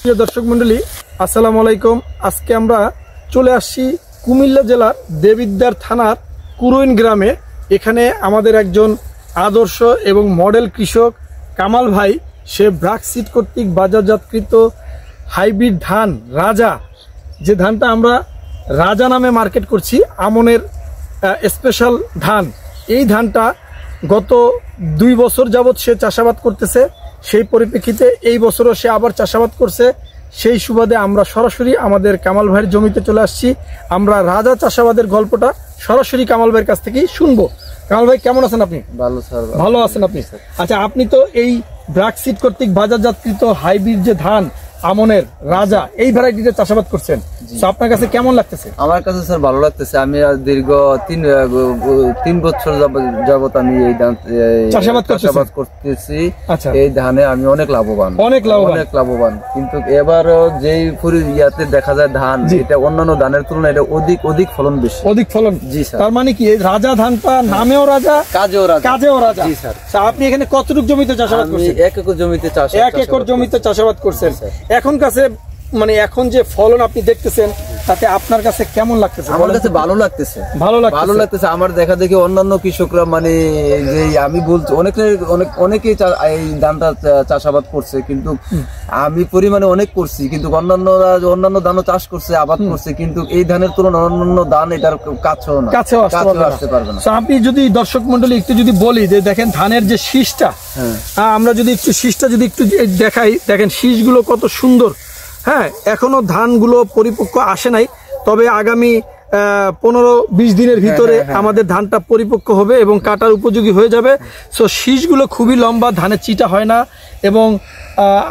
প্রিয় দর্শক মণ্ডলী, আসসালামু আলাইকুম। আজকে আমরা চলে আসছি কুমিল্লা জেলার দেবিদ্বার থানার কুরইন গ্রামে। এখানে আমাদের একজন আদর্শ এবং মডেল কৃষক কামাল ভাই, সে ব্রাক সিড কর্তৃক বাজারজাতকৃত হাইব্রিড ধান রাজা, যে ধানটা আমরা রাজা নামে মার্কেট করছি, আমনের স্পেশাল ধান। এই ধানটা গত 2 বছর যাবৎ সে চাষাবাদ করতেছে। সেই পরিপ্রেক্ষিতে এই বছরও সে আবার চাষাবাদ করছে। সেই সুবাদে আমরা সরাসরি আমাদের কামাল ভাইয়ের জমিতে চলে আসছি। আমরা রাজা চাষাবাদের গল্পটা সরাসরি কামাল ভাইয়ের কাছ থেকেই শুনবো। কামাল ভাই, কেমন আছেন আপনি? ভালো স্যার। ভালো আছেন আপনি? আচ্ছা, আপনি তো এই ব্রাক সিড কর্তৃক বাজারজাতকৃত হাইব্রিড যে ধান আমনের রাজা, এই ভ্যারাইটিতে চাষাবাদ করছেন, আপনার কাছে কেমন লাগতেছে? আমার কাছে স্যার ভালো লাগতেছে। আমি দীর্ঘ 3 বছর যাবত আমি এই ধান চাষাবাদ করতেছি। এই ধানে আমি অনেক লাভবান। কিন্তু এবার যেই ইয়াতে দেখা যায় ধান, এটা অন্যান্য ধানের তুলনায় এটা অধিক ফলন বেশি। অধিক ফলন? জি স্যার। তার মানে কি রাজা ধানটা নামেও রাজা, কাজেও রাজা? জি স্যার। আপনি এখানে কতটুকু জমিতে চাষাবাদ করছেন? 1 একর জমিতে 1 একর জমিতে চাষাবাদ করছেন। এখন কাছে মানে এখন যে ফলন আপনি দেখতেছেন, তাতে আপনার কাছে কেমন লাগতেছে? আমার কাছে ভালো লাগতেছে। আমার দেখা দেখি অন্যান্য কৃষকরা মানে যে আমি বলছি অনেকেই এই ধানটা চাষাবাদ করছে, কিন্তু আমি পরিমাণে অনেক করছি, কিন্তু অন্যান্য ধানও চাষ করছে, আবাদ করছে, কিন্তু এই ধানের তুলনায় অন্যান্য ধান এটার কাছেও আসতে পারবে না। আপনি যদি দর্শক মন্ডলী একটু যদি বলি যে দেখেন ধানের যে শীষটা, আমরা যদি একটু শীষটা যদি একটু দেখাই, দেখেন শীষগুলো কত সুন্দর। হ্যাঁ, এখনো ধানগুলো পরিপক্ক আসে নাই, তবে আগামী 15-20 দিনের ভিতরে আমাদের ধানটা পরিপক্ক হবে এবং কাটার উপযোগী হয়ে যাবে। সো শীষগুলো খুবই লম্বা, ধানের চিটা হয় না। এবং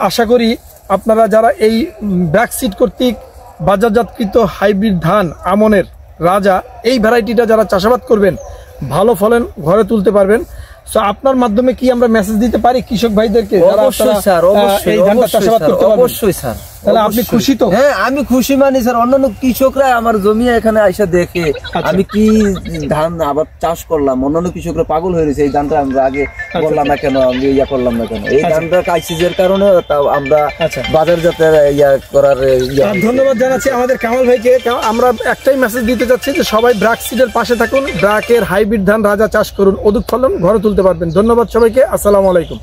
আশা করি আপনারা যারা এই ব্রাক সিড কর্তৃক বাজারজাতকৃত হাইব্রিড ধান আমনের রাজা, এই ভ্যারাইটিটা যারা চাষাবাদ করবেন, ভালো ফলন ঘরে তুলতে পারবেন। সো আপনার মাধ্যমে কি আমরা মেসেজ দিতে পারি কৃষক ভাইদেরকে? অবশ্যই স্যার, এই ধানটা চাষাবাদ করতে পারবেন? অবশ্যই স্যার। তাহলে আপনি খুশি তো? হ্যাঁ, আমি খুশি। মানে স্যার, অন্যান্য কৃষকরা আমার জমি এখানে আইসা দেখে আমি কি ধান আবার চাষ করলাম, অন্যান্য কৃষকরা পাগল হয়ে গেছে, এই ধানটা আমরা আগে করলাম না কেন, আমি করলাম না কেন। এই ধানটা কাইসিজের কারণে আমরা বাজারজাতে করার ধন্যবাদ জানাচ্ছি আমাদের কামাল ভাইকে। আমরা একটাই মেসেজ দিতে চাচ্ছি যে সবাই ব্রাক সিডের পাশে থাকুন, ব্রাকের হাইব্রিড ধান রাজা চাষ করুন, অধিক ফলন ঘরে তুলতে পারবেন। ধন্যবাদ সবাইকে। আসসালামু আলাইকুম।